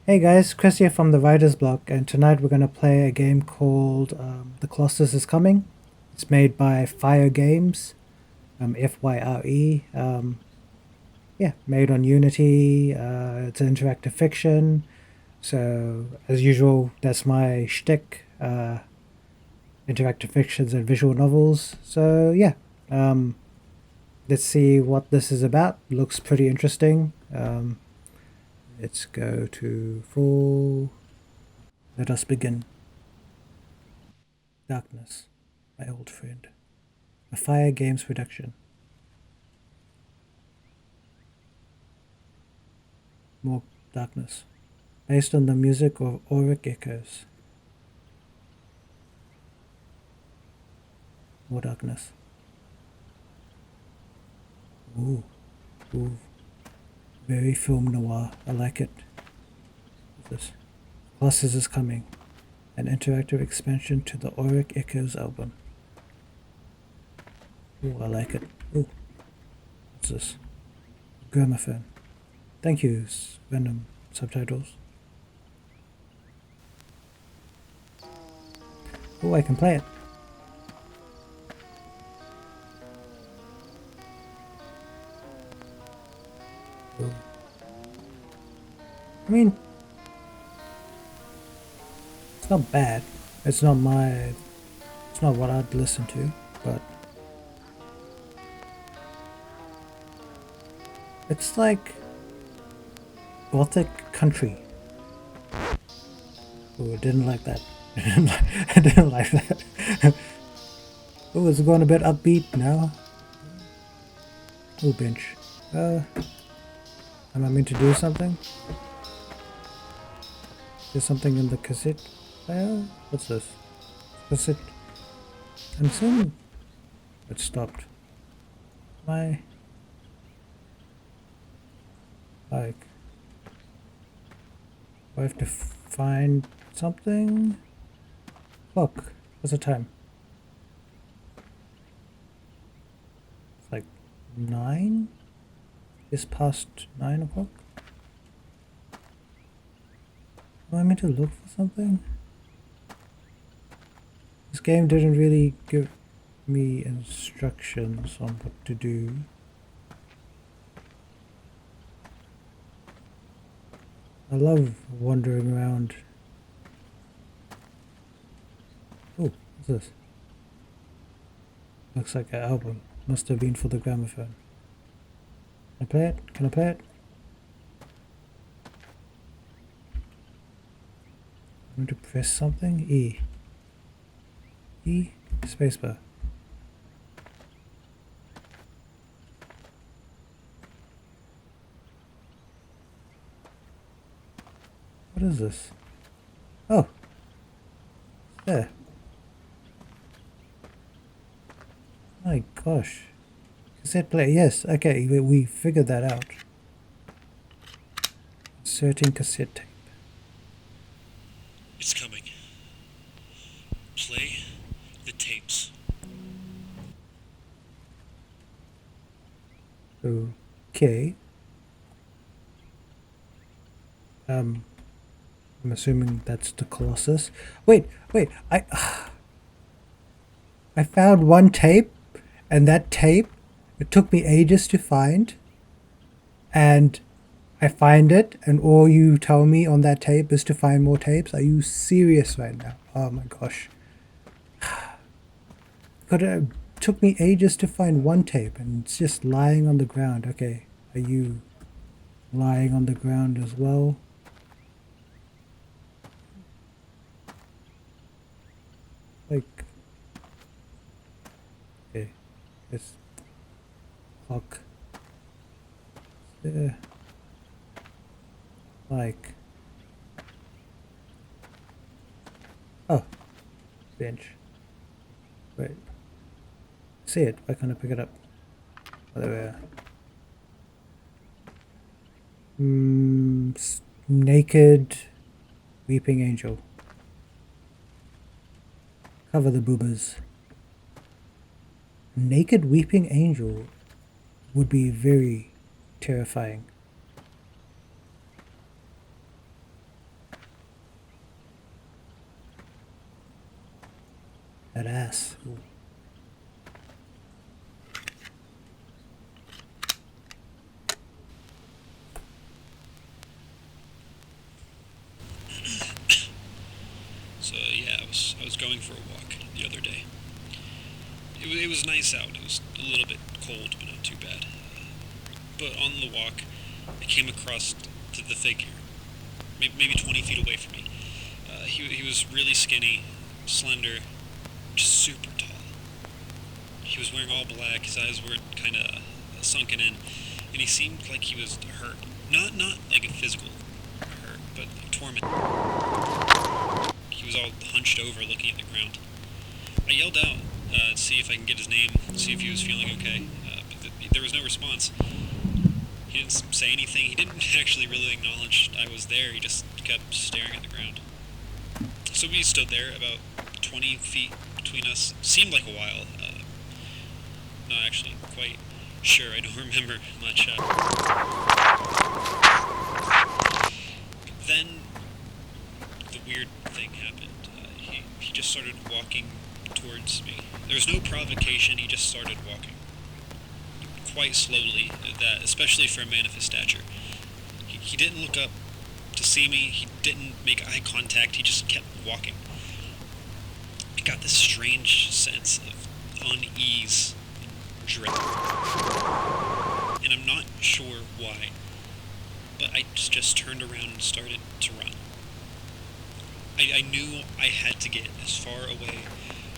Hey guys, Chris here from the Writer's Block, and tonight we're going to play a game called The Colossus Is Coming. It's made by FYRE Games, FYRE. Yeah, made on Unity. It's an interactive fiction. So, as usual, that's my shtick. Interactive fictions and visual novels. So, yeah, um, let's see what this is about. Looks pretty interesting. Let's go to full. Let us begin. Darkness, my old friend. A FYRE Games production. More darkness. Based on the music of Auric Echoes. More darkness. Ooh. Ooh. Very film noir. I like it. What's this? Colossus Is Coming. An interactive expansion to the Auric Echoes album. Ooh, I like it. Ooh. What's this? Gramophone. Thank you, Venom subtitles. Oh, I can play it. Ooh. I mean, it's not bad. It's not what I'd listen to, but it's like gothic country. Oh, I didn't like that. I didn't like that. Oh, it's going a bit upbeat now. Oh, bench. Am I meant to do something? There's something in the cassette player? What's this? Cassette. I'm assuming it stopped. My. Like. Do I have to find something? Look, what's the time? It's like 9? It's past 9 o'clock? Am I meant to look for something? This game didn't really give me instructions on what to do. I love wandering around. Oh, what's this? Looks like an album. Must have been for the gramophone. Can I play it? Can I play it? I'm going to press something. E. E. Spacebar. What is this? Oh. There. My gosh. Cassette player. Yes. Okay. We figured that out. Inserting cassette tape. It's coming. Play the tapes. Okay. I'm assuming that's the Colossus. Wait. I found one tape, and that tape, it took me ages to find, and I find it, and all you tell me on that tape is to find more tapes. Are you serious right now? Oh my gosh. It took me ages to find one tape, and it's just lying on the ground. Okay, are you lying on the ground as well? Like, okay, this clock. There. Like, oh, bench. Wait, see it? Why can't I pick it up? Oh, there we are. Naked weeping angel. Cover the boobas. Naked weeping angel would be very terrifying. That ass. Ooh. So yeah, I was going for a walk the other day. It was nice out. It was a little bit cold, but not too bad. But on the walk, I came across to the figure, maybe 20 feet away from me. He was really skinny, slender, just super tall. He was wearing all black. His eyes were kind of sunken in, and he seemed like he was hurt. Not like a physical hurt, but torment. He was all hunched over, looking at the ground. I yelled out to see if I can get his name, see if he was feeling okay, but there was no response. He didn't say anything. He didn't actually really acknowledge I was there. He just kept staring at the ground. So we stood there, about 20 feet between us. Seemed like a while. Not actually quite sure. I don't remember much. Then the weird thing happened. He just started walking towards me. There was no provocation. He just started walking quite slowly. That, especially for a man of his stature. He didn't look up to see me. He didn't make eye contact. He just kept walking. I got this strange sense of unease and dread. And I'm not sure why, but I just turned around and started to run. I knew I had to get as far away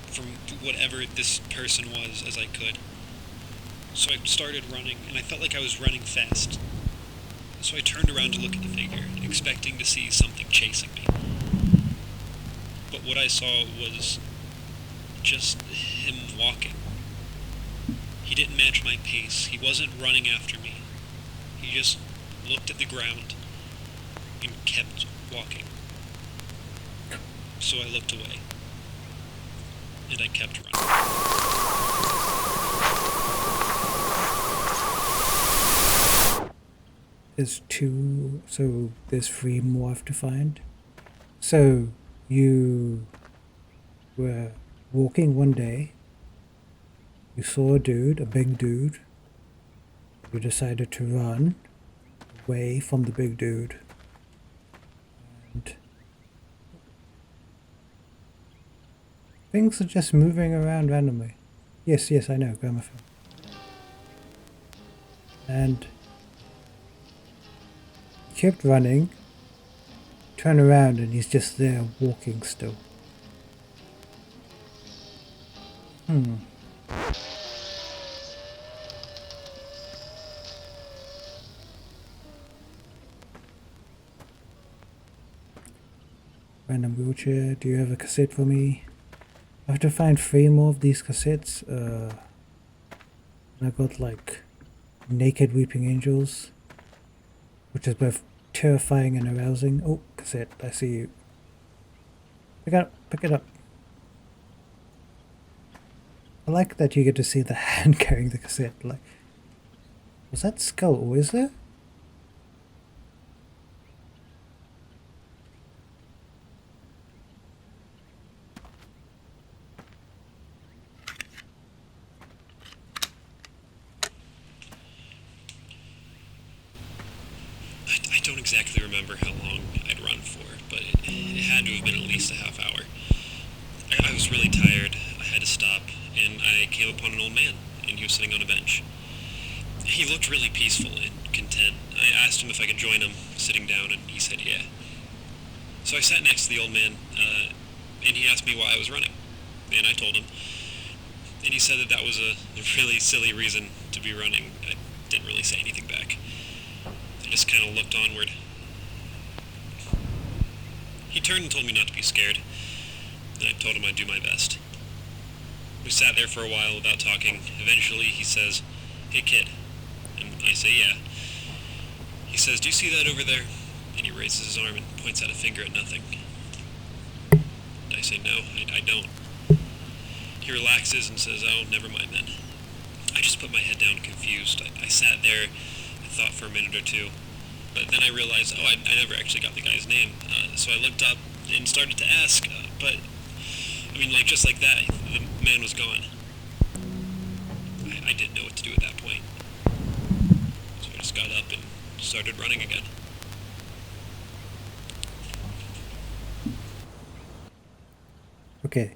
from whatever this person was as I could. So I started running, and I felt like I was running fast. So I turned around to look at the figure, expecting to see something chasing me. But what I saw was just him walking. He didn't match my pace. He wasn't running after me. He just looked at the ground and kept walking. So I looked away, and I kept running. There's two, so there's three more I have to find. So you were walking one day, you saw a dude, a big dude, you decided to run away from the big dude, and things are just moving around randomly. Yes, I know, gramophone. And kept running, turn around, and he's just there walking still. Random wheelchair, do you have a cassette for me? I have to find 3 more of these cassettes. I got like Naked Weeping Angels, which is both terrifying and arousing. Oh, cassette, I see you. Pick it up. I like that you get to see the hand carrying the cassette. Like, was that Skull always there? I don't exactly remember how long I'd run for, but it had to have been at least a half hour. I was really tired. I had to stop, and I came upon an old man, and he was sitting on a bench. He looked really peaceful and content. I asked him if I could join him sitting down, and he said yeah. So I sat next to the old man, and he asked me why I was running, and I told him. And he said that was a really silly reason to be running. I didn't really say anything back. I just kind of looked onward. He turned and told me not to be scared, and I told him I'd do my best. We sat there for a while without talking. Eventually he says, "Hey kid," and I say, "Yeah." He says, "Do you see that over there?" And he raises his arm and points out a finger at nothing. And I say, "No, I don't." He relaxes and says, "Oh, never mind then." I just put my head down confused. I sat there and thought for a minute or two. But then I realized, I never actually got the guy's name. So I looked up and started to ask. But, I mean, like, just like that, the man was gone. I didn't know what to do at that point. So I just got up and started running again. Okay.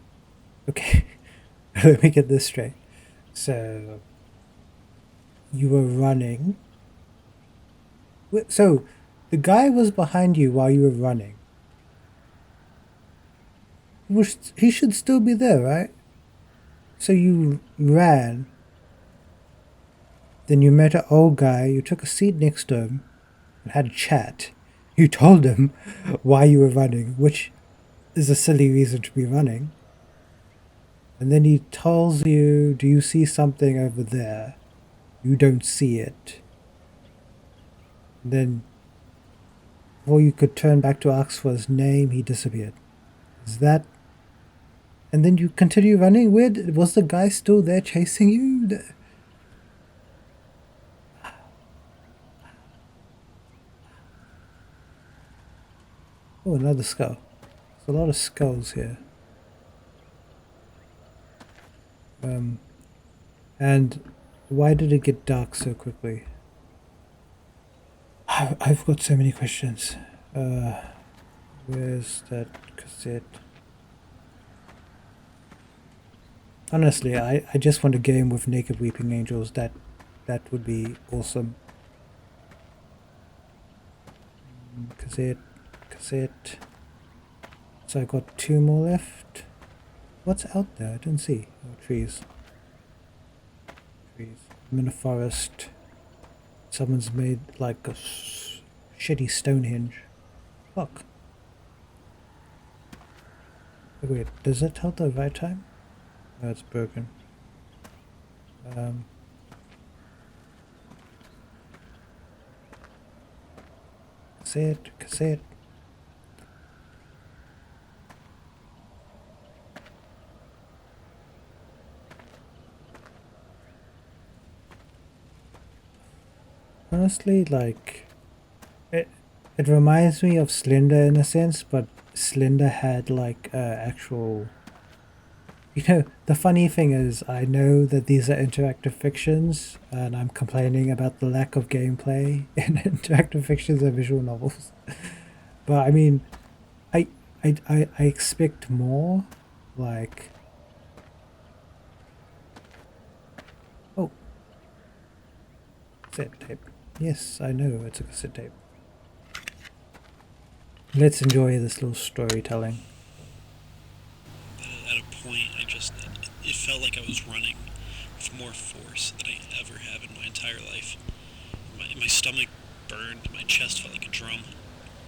Let me get this straight. So, you were running. So, the guy was behind you while you were running. He should still be there, right? So you ran. Then you met an old guy. You took a seat next to him and had a chat. You told him why you were running, which is a silly reason to be running. And then he tells you, do you see something over there? You don't see it. And then, before you could turn back to ask for his name, he disappeared. Is that... And then you continue running? Was the guy still there chasing you? Oh, another skull. There's a lot of skulls here. And why did it get dark so quickly? I've got so many questions. Where's that cassette? Honestly, I just want a game with naked weeping angels. That would be awesome. Cassette. So I got 2 more left. What's out there? I didn't see. Oh, trees. I'm in a forest. Someone's made like a shitty Stonehenge. Fuck. Wait, does that tell the right time? No, it's broken. Cassette. Honestly, like, it reminds me of Slender in a sense, but Slender had like actual... You know, the funny thing is, I know that these are interactive fictions, and I'm complaining about the lack of gameplay in interactive fictions and visual novels. But I mean, I expect more, like... Oh. Cassette tape. Yes, I know it's a cassette tape. Let's enjoy this little storytelling. At a point, it felt like I was running with more force than I ever have in my entire life. My stomach burned, my chest felt like a drum.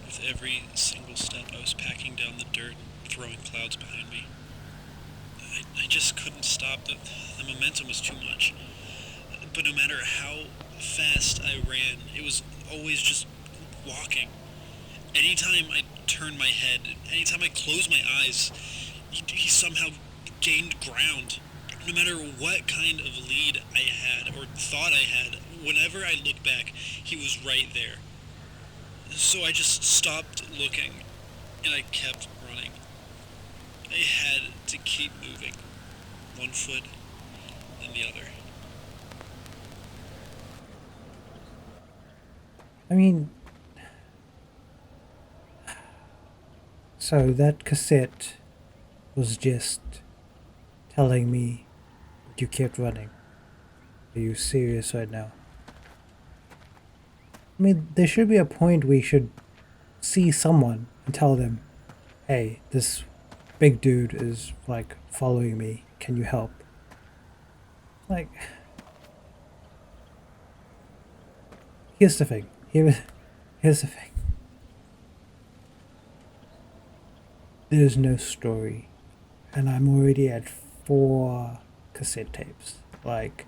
With every single step, I was packing down the dirt, throwing clouds behind me. I just couldn't stop. The momentum was too much. But no matter how fast I ran, it was always just walking. Anytime I turned my head, anytime I closed my eyes, he somehow gained ground. No matter what kind of lead I had or thought I had, whenever I looked back, he was right there. So I just stopped looking, and I kept running. I had to keep moving, one foot and the other. I mean... So that cassette was just telling me that you kept running. Are you serious right now? I mean, there should be a point where you should see someone and tell them, hey, this big dude is like following me. Can you help? Like, here's the thing. Here's the thing. There's no story, and I'm already at 4 cassette tapes. Like,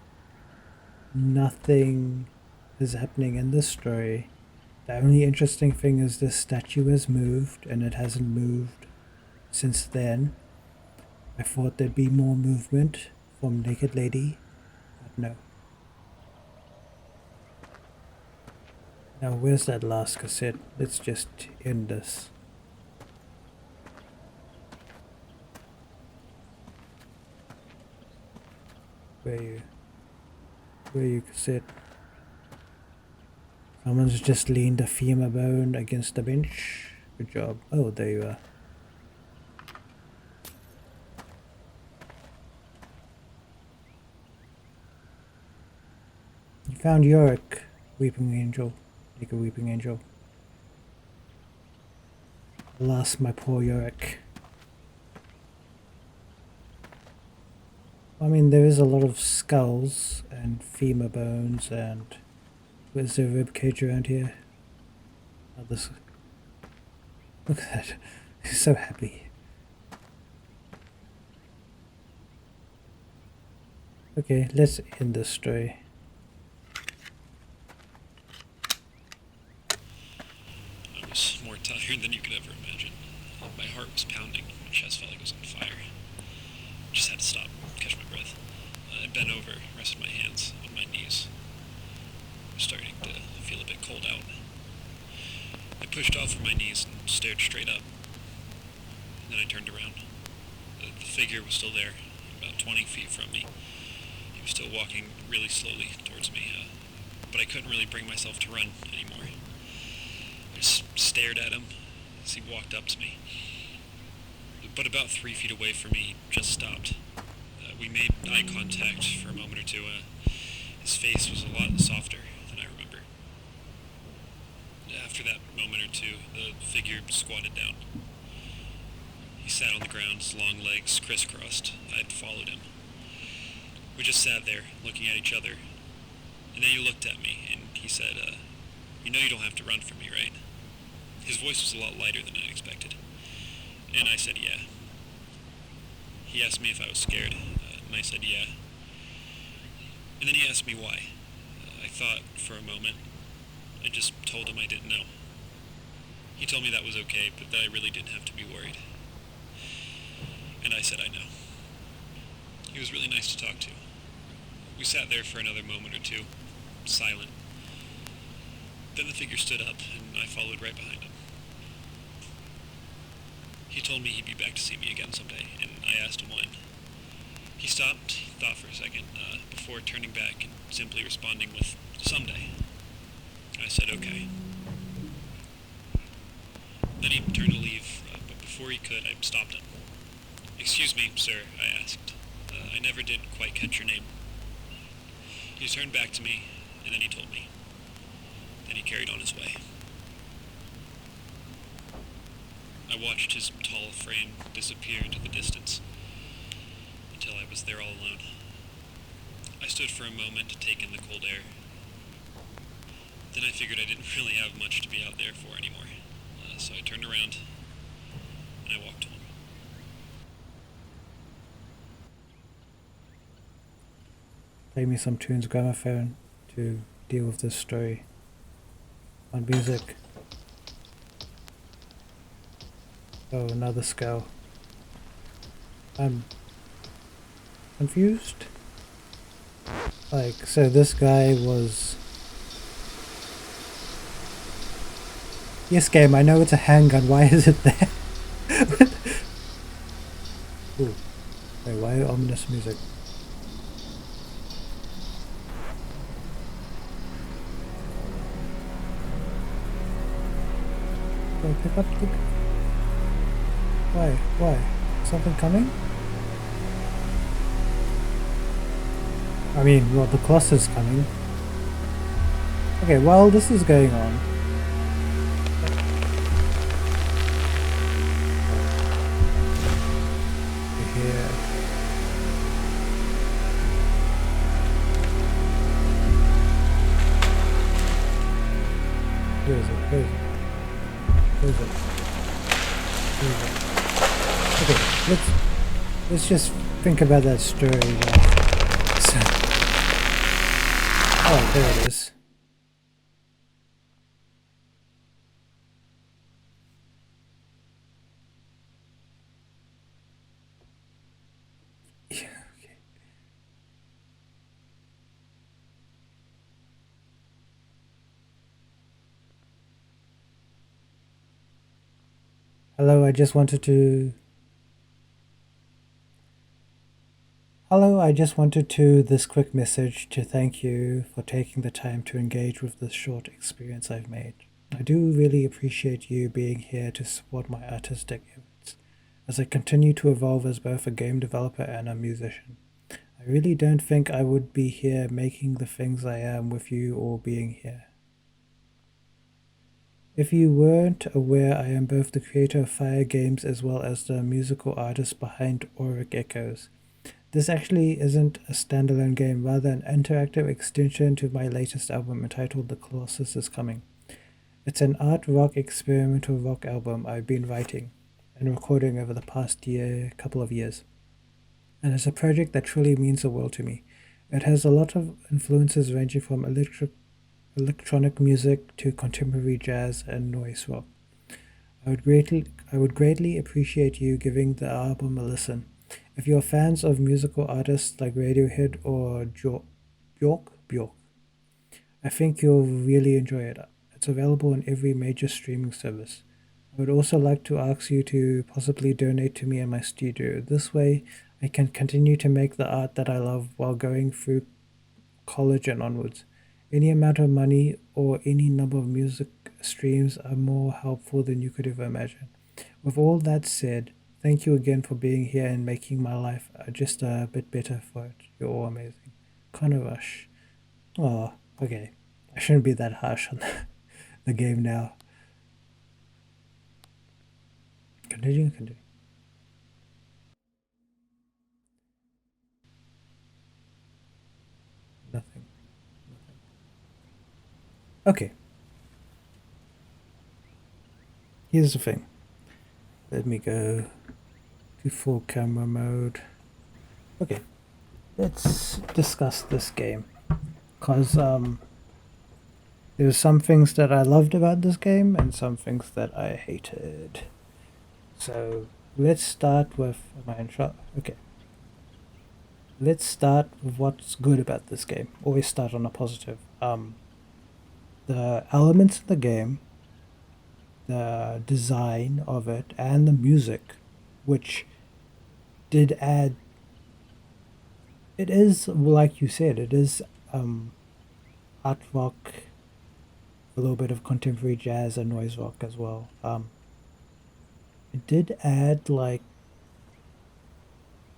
nothing is happening in this story. The only interesting thing is this statue has moved, and it hasn't moved since then. I thought there'd be more movement from Naked Lady, but no. Now, where's that last cassette? Let's just end this. Where you sit. Someone's just leaned a femur bone against the bench. Good job. Oh, there you are. You found Auric, weeping angel. Like a weeping angel. Alas, my poor Auric. I mean, there is a lot of skulls and femur bones and... Where's the ribcage around here? Oh, this... Look at that. He's so happy. Okay, let's end this story. I was more tired than you could ever imagine. My heart was pounding, my chest felt like it was on fire. Just had to stop, catch my breath. I bent over, rested my hands on my knees. I was starting to feel a bit cold out. I pushed off from my knees and stared straight up. And then I turned around. The figure was still there, about 20 feet from me. He was still walking really slowly towards me, but I couldn't really bring myself to run anymore. I just stared at him as he walked up to me. But about 3 feet away from me, he just stopped. We made eye contact for a moment or two. His face was a lot softer than I remember. After that moment or two, the figure squatted down. He sat on the ground, his long legs crisscrossed. I had followed him. We just sat there, looking at each other. And then he looked at me, and he said, you know you don't have to run from me, right? His voice was a lot lighter than I expected. And I said, yeah. He asked me if I was scared, and I said, yeah. And then he asked me why. I thought for a moment. I just told him I didn't know. He told me that was okay, but that I really didn't have to be worried. And I said I know. He was really nice to talk to. We sat there for another moment or two, silent. Then the figure stood up, and I followed right behind him. He told me he'd be back to see me again someday, and I asked him when. He stopped, thought for a second, before turning back and simply responding with, someday. I said, okay. Then he turned to leave, but before he could, I stopped him. Excuse me, sir, I asked. I never did quite catch your name. He turned back to me, and then he told me. Then he carried on his way. I watched his tall frame disappear into the distance, until I was there all alone. I stood for a moment to take in the cold air. Then I figured I didn't really have much to be out there for anymore, so I turned around, and I walked home. Play me some tunes gramophone to deal with this story. On music. Oh, another skull. I'm confused. Like, so this guy was... Yes, game, I know it's a handgun. Why is it there? Ooh. Wait, why ominous music? Go pick up the... Why? Why? Something coming? I mean, well, the Colossus is coming. Okay, while this is going on... Here. Where is it? Where is it? Where is it? Where is it? Okay, let's just think about that story. So, oh, there it is. Yeah, okay. Hello, I just wanted to... Hello, I just wanted to this quick message to thank you for taking the time to engage with this short experience I've made. I do really appreciate you being here to support my artistic efforts as I continue to evolve as both a game developer and a musician. I really don't think I would be here making the things I am with you all being here. If you weren't aware, I am both the creator of FYRE Games as well as the musical artist behind Auric Echoes. This actually isn't a standalone game, rather an interactive extension to my latest album entitled The Colossus Is Coming. It's an art rock experimental rock album I've been writing and recording over the past couple of years. And it's a project that truly means the world to me. It has a lot of influences ranging from electronic music to contemporary jazz and noise rock. I would greatly appreciate you giving the album a listen. If you're fans of musical artists like Radiohead or Bjork, I think you'll really enjoy it. It's available on every major streaming service. I would also like to ask you to possibly donate to me and my studio. This way, I can continue to make the art that I love while going through college and onwards. Any amount of money or any number of music streams are more helpful than you could ever imagine. With all that said, thank you again for being here and making my life just a bit better for it. You're all amazing. Connor Rush. Oh, okay. I shouldn't be that harsh on the game now. Continue. Nothing. Okay, here's the thing. Let me go to full camera mode. Okay, let's discuss this game. Because there's some things that I loved about this game and some things that I hated. So let's start with my intro. Okay. Let's start with what's good about this game. Always start on a positive. The elements of the game, the design of it, and the music, which did add. It is, like you said, it is art rock, a little bit of contemporary jazz and noise rock as well. It did add, like,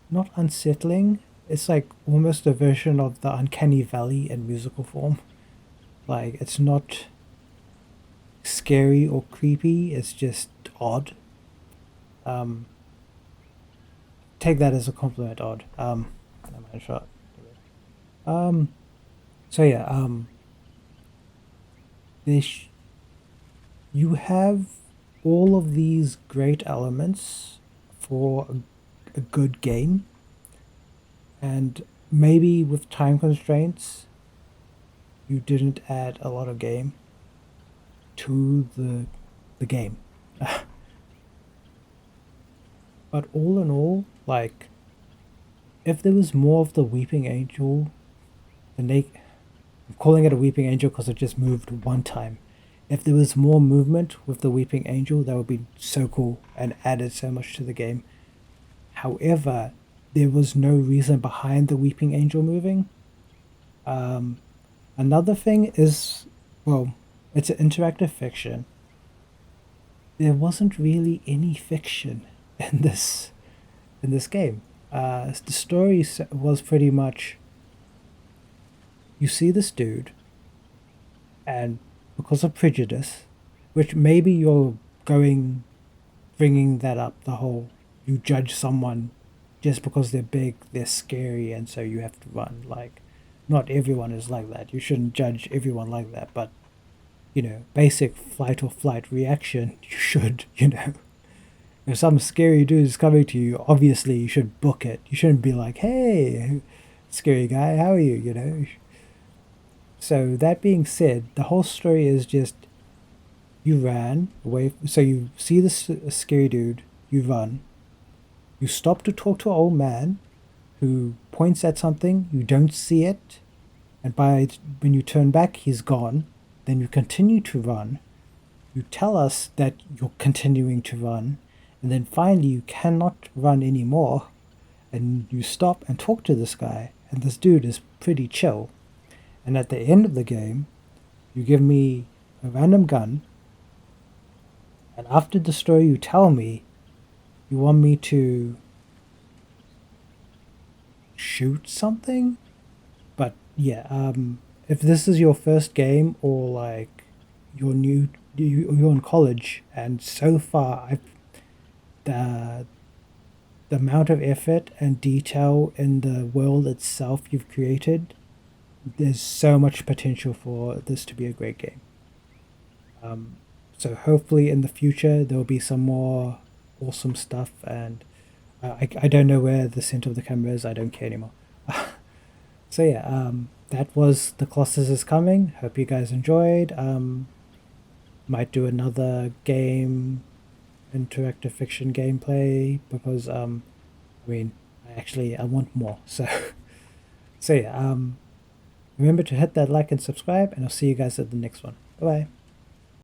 not unsettling. It's like almost a version of the uncanny valley in musical form. Like, it's not scary or creepy, it's just odd. Um, Take that as a compliment, odd. I'm shot. Um, so yeah, this you have all of these great elements for a good game, and maybe with time constraints, you didn't add a lot of game to the game. But all in all, like, if there was more of the Weeping Angel, I'm calling it a Weeping Angel because it just moved one time. If there was more movement with the Weeping Angel, that would be so cool and added so much to the game. However, there was no reason behind the Weeping Angel moving. Another thing is, well, it's an interactive fiction. There wasn't really any fiction in this game. The story was pretty much, you see this dude, and because of prejudice, which maybe you're bringing that up, the whole you judge someone just because they're big, they're scary, and so you have to run. Like, not everyone is like that. You shouldn't judge everyone like that, but basic fight or flight reaction, you should, If some scary dude is coming to you, obviously you should book it. You shouldn't be like, hey, scary guy, how are you, So that being said, the whole story is just you ran away. So you see this scary dude, you run. You stop to talk to an old man who points at something, you don't see it, and when you turn back, he's gone. Then you continue to run. You tell us that you're continuing to run, and then finally you cannot run anymore, and you stop and talk to this guy, and this dude is pretty chill. And at the end of the game, you give me a random gun, and after the story you tell me you want me to shoot something. But yeah, if this is your first game, or like you're you're in college, and so far the amount of effort and detail in the world itself you've created, there's so much potential for this to be a great game. So hopefully in the future there will be some more awesome stuff, and I don't know where the center of the camera is. I don't care anymore. So yeah, that was The Colossus Is Coming. Hope you guys enjoyed. Might do another game, interactive fiction gameplay, because I mean, I want more. So so yeah, remember to hit that like and subscribe, and I'll see you guys at the next one. Bye bye.